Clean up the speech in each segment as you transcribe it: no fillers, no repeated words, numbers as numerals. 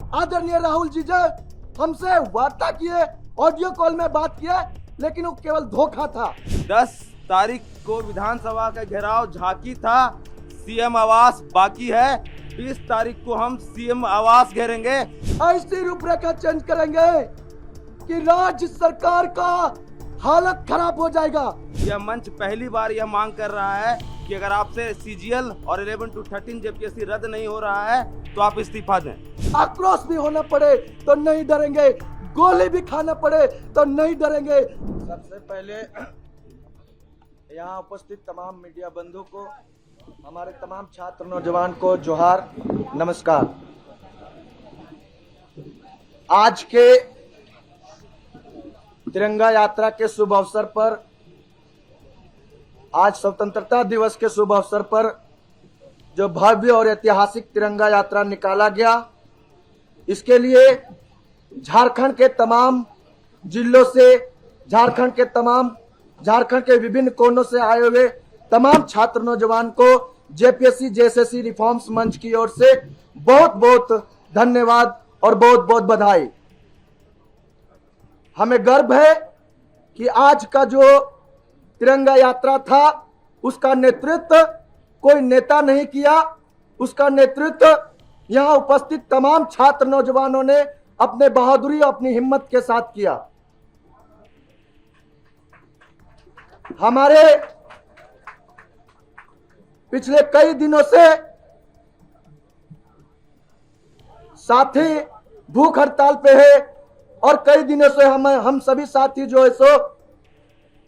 आदरणीय राहुल जी जो हमसे वार्ता किए, ऑडियो कॉल में बात किए, लेकिन वो केवल धोखा था। 10 तारीख को विधानसभा का घेराव झांकी था, सीएम आवास बाकी है। 20 तारीख को हम सीएम आवास घेरेंगे। ऐसी रूपरेखा चेंज करेंगे कि राज्य सरकार का हालत खराब हो जाएगा। यह मंच पहली बार यह मांग कर रहा है कि अगर आपसे सीजीएल और 11 to 13 जेपीएससी रद्द नहीं हो रहा है तो आप इस्तीफा दें। आक्रोश भी होना पड़े तो नहीं डरेंगे, गोली भी खाना पड़े तो नहीं डरेंगे। सबसे पहले यहाँ उपस्थित तमाम मीडिया बंधु को, हमारे तमाम छात्र नौजवान को जोहार, नमस्कार। आज के तिरंगा यात्रा के शुभ अवसर पर, आज स्वतंत्रता दिवस के शुभ अवसर पर जो भव्य और ऐतिहासिक तिरंगा यात्रा निकाला गया, इसके लिए झारखंड के तमाम जिलों से, झारखंड के विभिन्न कोनों से आए हुए तमाम छात्र नौजवान को जेपीएससी जेएसएससी रिफॉर्म्स मंच की ओर से बहुत बहुत धन्यवाद और बहुत बहुत बधाई। हमें गर्व है कि आज का जो तिरंगा यात्रा था उसका नेतृत्व कोई नेता नहीं किया, उसका नेतृत्व यहाँ उपस्थित तमाम छात्र नौजवानों ने अपने बहादुरी और अपनी हिम्मत के साथ किया। हमारे पिछले कई दिनों से साथी भूख हड़ताल पे है और कई दिनों से हम सभी साथी जो है सो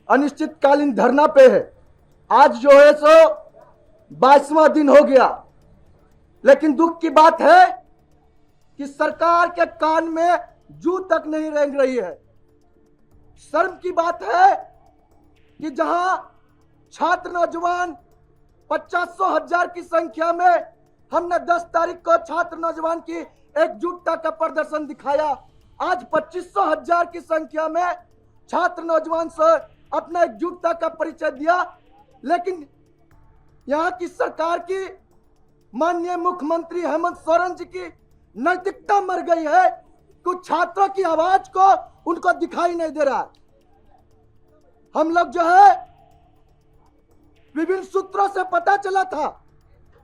अनिश्चितकालीन धरना पे है। आज जो है सो 22वां दिन हो गया, लेकिन दुख की बात है कि सरकार के कान में जू तक नहीं रेंग रही है। शर्म की बात है कि जहां छात्र नौजवान 50,000 की संख्या में हमने 10 तारीख को छात्र नौजवान की एकजुटता का प्रदर्शन दिखाया, आज 25,000 की संख्या में छात्र नौजवान से अपना एकजुटता का परिचय दिया। लेकिन यहाँ की सरकार की माननीय मुख्यमंत्री हेमंत सोरेन जी की नैतिकता मर गई है। कुछ छात्रों की आवाज को उनको दिखाई नहीं दे रहा। हम लोग जो है विभिन्न सूत्रों से पता चला था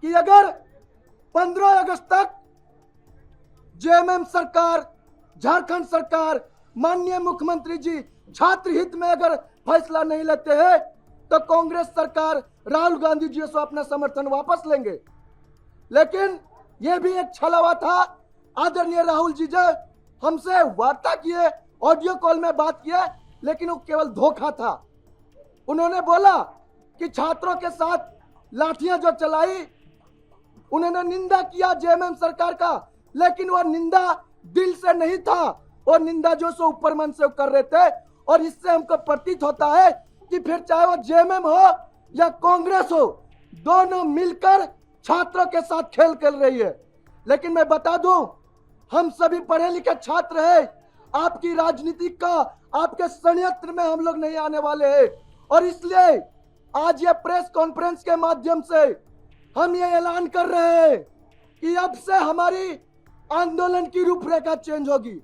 कि अगर 15 अगस्त तक जेएमएम सरकार, झारखंड सरकार, माननीय मुख्यमंत्री जी छात्र हित में अगर फैसला नहीं लेते हैं तो कांग्रेस सरकार, राहुल गांधी जी से अपना समर्थन वापस लेंगे। लेकिन यह भी एक छलावा था। आदरणीय राहुल जी जो हमसे वार्ता किए, ऑडियो कॉल में बात किए, लेकिन वो केवल धोखा था। उन्होंने बोला कि छात्रों के साथ लाठियां जो चलाई, उन्होंने निंदा किया जेएमएम सरकार का, लेकिन वह निंदा दिल से नहीं था, वो निंदा जो सो ऊपर मन से कर रहे थे। और इससे हमको प्रतीत होता है कि फिर चाहे वो जेएमएम हो या कांग्रेस हो, दोनों मिलकर छात्रों के साथ खेल खेल रही है। लेकिन मैं बता दूं, हम सभी पढ़े लिखे छात्र हैं। आपकी राजनीति का, आपके षड्यंत्र में हम लोग नहीं आने वाले हैं। और इसलिए आज ये प्रेस कॉन्फ्रेंस के माध्यम से हम ये ऐलान कर रहे हैं कि अब से हमारी आंदोलन की रूपरेखा चेंज होगी।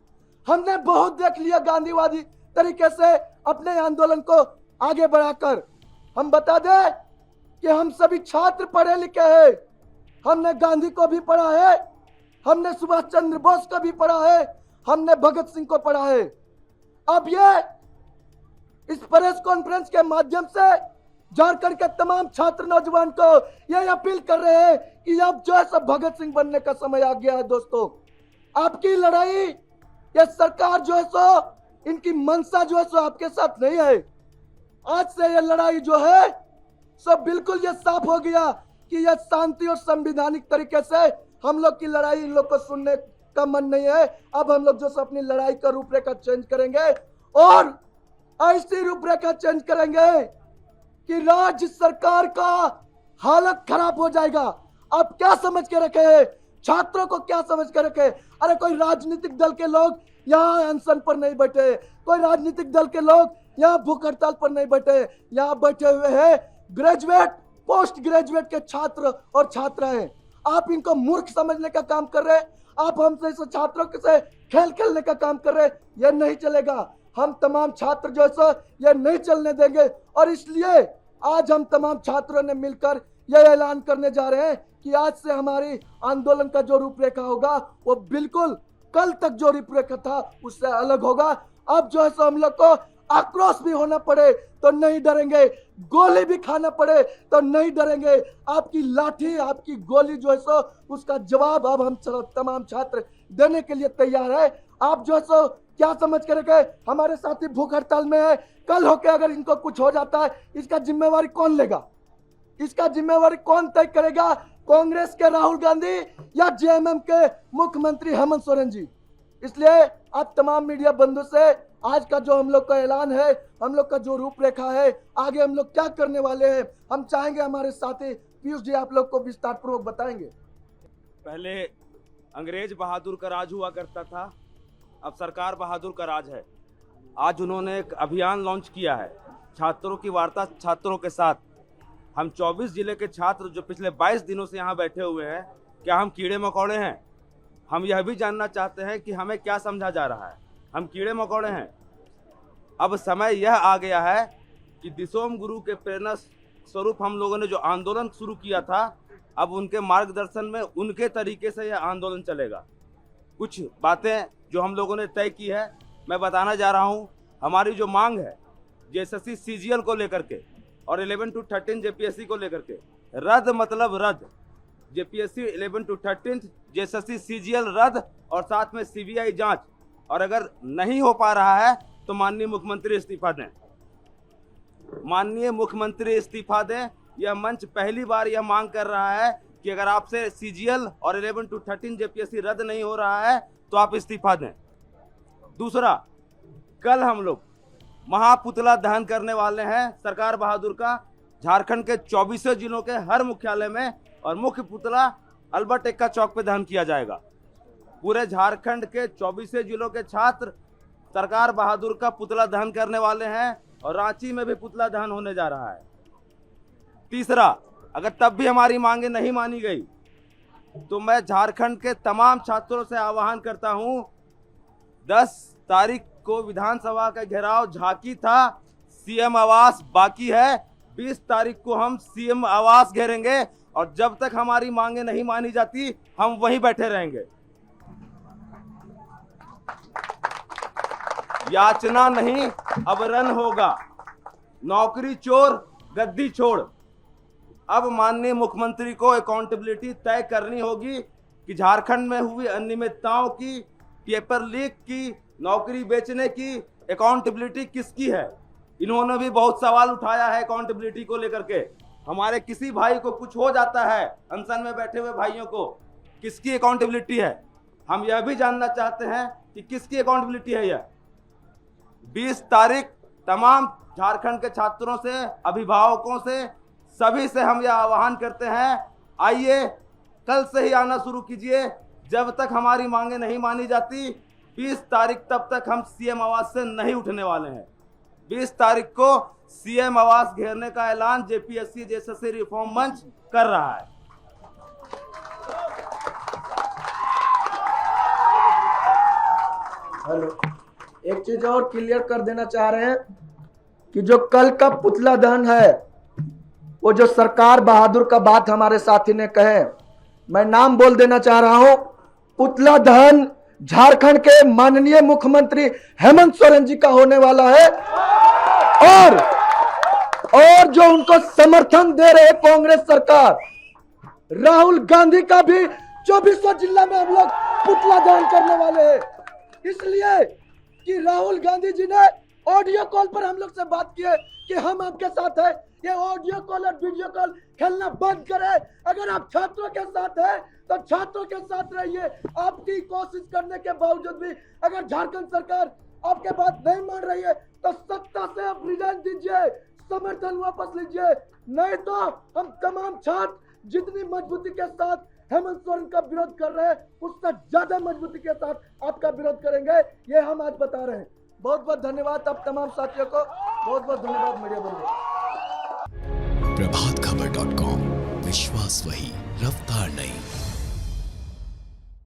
हमने बहुत देख लिया गांधीवादी तरीके से अपने आंदोलन को आगे बढ़ाकर। हम बता दें कि हम सभी छात्र पढ़े लिखे हैं। हमने गांधी को भी पढ़ा है, हमने सुभाष चंद्र बोस को भी पढ़ा है, हमने भगत सिंह को पढ़ा है। अब ये इस प्रेस कॉन्फ्रेंस के माध्यम से झारखंड के तमाम छात्र नौजवान को यह अपील कर रहे हैं कि अब जो है सब भगत सिंह बनने का समय आ गया है। दोस्तों, आपकी लड़ाई, ये सरकार जो है सो, इनकी मंशा जो है सो आपके साथ नहीं है। आज से ये लड़ाई जो है सब बिल्कुल ये साफ हो गया कि यह शांति और संवैधानिक तरीके से हम लोग की लड़ाई इन लोग को सुनने का मन नहीं है। अब हम लोग जो है अपनी लड़ाई का रूपरेखा चेंज करेंगे और ऐसी रूपरेखा चेंज करेंगे कि राज्य सरकार का हालत खराब हो जाएगा। आप क्या समझ के रखे हैं? छात्रों को क्या समझ के रखे? अरे कोई राजनीतिक दल के लोग यहाँ अनशन पर नहीं बैठे, कोई राजनीतिक दल के लोग यहाँ भूख हड़ताल पर नहीं बैठे। यहाँ बैठे हुए हैं ग्रेजुएट, पोस्ट ग्रेजुएट के छात्र और छात्राएं। आप इनको मूर्ख समझने का काम कर रहे हैं। आप हमसे इस छात्रों से खेल खेलने का काम कर रहे हैं, ये नहीं चलेगा। हम तमाम छात्र जो है सो ये नहीं चलने देंगे और इसलिए आज हम तमाम छात्रों ने मिलकर यह ऐलान करने जा रहे हैं कि आज से हमारी आंदोलन का जो रूपरेखा होगा वो बिल्कुल कल तक जो रूपरेखा था उससे अलग होगा। अब जो है सो हम लोग को आक्रोश भी होना पड़े तो नहीं डरेंगे, गोली भी खाना पड़े तो नहीं डरेंगे। आपकी लाठी, आपकी गोली जो है सो उसका जवाब अब हम तमाम छात्र देने के लिए तैयार है। आप जो है सो क्या समझ कर के हमारे साथी भूख हड़ताल में है, कल होके अगर इनको कुछ हो जाता है इसका जिम्मेवारी कौन लेगा? इसका जिम्मेवारी कौन तय करेगा? कांग्रेस के राहुल गांधी या जेएमएम के मुख्यमंत्री हेमंत सोरेन जी? इसलिए आप तमाम मीडिया बंधु से आज का जो हम लोग का ऐलान है, हम लोग का जो रूपरेखा है, आगे हम लोग क्या करने वाले हैं, हम चाहेंगे हमारे साथी पीयूष जी आप लोग को विस्तार पूर्वक बताएंगे। पहले अंग्रेज बहादुर का राज हुआ करता था, अब सरकार बहादुर का राज है। आज उन्होंने एक अभियान लॉन्च किया है, छात्रों की वार्ता छात्रों के साथ। हम 24 जिले के छात्र जो पिछले 22 दिनों से यहाँ बैठे हुए हैं, क्या हम कीड़े मकोड़े हैं? हम यह भी जानना चाहते हैं कि हमें क्या समझा जा रहा है, हम कीड़े मकोड़े हैं? अब समय यह आ गया है कि दिसोम गुरु के प्रेरणा स्वरूप हम लोगों ने जो आंदोलन शुरू किया था, अब उनके मार्गदर्शन में उनके तरीके से यह आंदोलन चलेगा। कुछ बातें जो हम लोगों ने तय की है मैं बताना जा रहा हूँ। हमारी जो मांग है जेएसएससी सीजीएल को लेकर के और 11 to 13 जेपीएससी को लेकर के, रद्द मतलब रद्द, जेपीएससी 11 to 13 जेएसएससी सीजीएल रद्द और साथ में सीबीआई जांच, और अगर नहीं हो पा रहा है तो माननीय मुख्यमंत्री इस्तीफा दें। माननीय मुख्यमंत्री इस्तीफा दें। यह मंच पहली बार यह मांग कर रहा है कि अगर आपसे सीजीएल और 11 to 13 जेपीएससी रद्द नहीं हो रहा है तो आप इस्तीफा दें। दूसरा, कल हम लोग महापुतला दहन करने वाले हैं सरकार बहादुर का, झारखंड के 24 जिलों के हर मुख्यालय में, और मुख्य पुतला अल्बर्ट एक्का चौक पे दहन किया जाएगा। पूरे झारखंड के 24 जिलों के छात्र सरकार बहादुर का पुतला दहन करने वाले हैं और रांची में भी पुतला दहन होने जा रहा है। तीसरा, अगर तब भी हमारी मांगे नहीं मानी गई तो मैं झारखंड के तमाम छात्रों से आह्वान करता हूं, 10 तारीख को विधानसभा का घेराव झांकी था, सीएम आवास बाकी है। 20 तारीख को हम सीएम आवास घेरेंगे और जब तक हमारी मांगे नहीं मानी जाती हम वहीं बैठे रहेंगे। याचना नहीं, अब रन होगा। नौकरी चोर, गद्दी छोड़। अब माननीय मुख्यमंत्री को अकाउंटेबिलिटी तय करनी होगी कि झारखंड में हुई अनियमितताओं की, पेपर लीक की, नौकरी बेचने की अकाउंटेबिलिटी किसकी है? इन्होंने भी बहुत सवाल उठाया है अकाउंटेबिलिटी को लेकर के। हमारे किसी भाई को कुछ हो जाता है, अनशन में बैठे हुए भाइयों को, किसकी अकाउंटेबिलिटी है? हम यह भी जानना चाहते हैं कि किसकी अकाउंटेबिलिटी है यह। 20 तारीख तमाम झारखंड के छात्रों से, अभिभावकों से, सभी से हम यह आह्वान करते हैं, आइए कल से ही आना शुरू कीजिए। जब तक हमारी मांगे नहीं मानी जाती 20 तारीख तब तक हम सीएम आवास से नहीं उठने वाले हैं। 20 तारीख को सीएम आवास घेरने का ऐलान जेपीएससी जेएसएससी रिफॉर्म मंच कर रहा है। हेलो, एक चीज और क्लियर कर देना चाह रहे हैं कि जो कल का पुतला दहन है, वो जो सरकार बहादुर का बात हमारे साथी ने कहे, मैं नाम बोल देना चाह रहा हूं। पुतला दहन झारखंड के माननीय मुख्यमंत्री हेमंत सोरेन जी का होने वाला है और जो उनको समर्थन दे रहे कांग्रेस सरकार, राहुल गांधी का भी 24 जिला में हम लोग पुतला दहन करने वाले हैं। इसलिए कि राहुल गांधी जी ने ऑडियो कॉल पर हम लोग से बात की है कि हम आपके साथ हैं। ये ऑडियो कॉल और वीडियो कॉल खेलना बंद करें। अगर आप छात्रों के साथ हैं तो छात्रों के साथ रहिए। आपकी कोशिश करने के बावजूद भी अगर झारखंड सरकार आपके बात नहीं मान रही है तो सत्ता से आप रिजाइन दीजिए, समर्थन वापस लीजिए। नहीं तो हम तमाम छात्र जितनी मजबूती के साथ हेमंत सोरेन का विरोध कर रहे हैं उससे ज्यादा मजबूती के साथ आपका विरोध करेंगे, ये हम आज बता रहे हैं। बहुत बहुत धन्यवाद आप तमाम साथियों को, बहुत बहुत धन्यवाद मीडिया बंधु। प्रभातखबर.com, विश्वास वही, रफ्तार नहीं।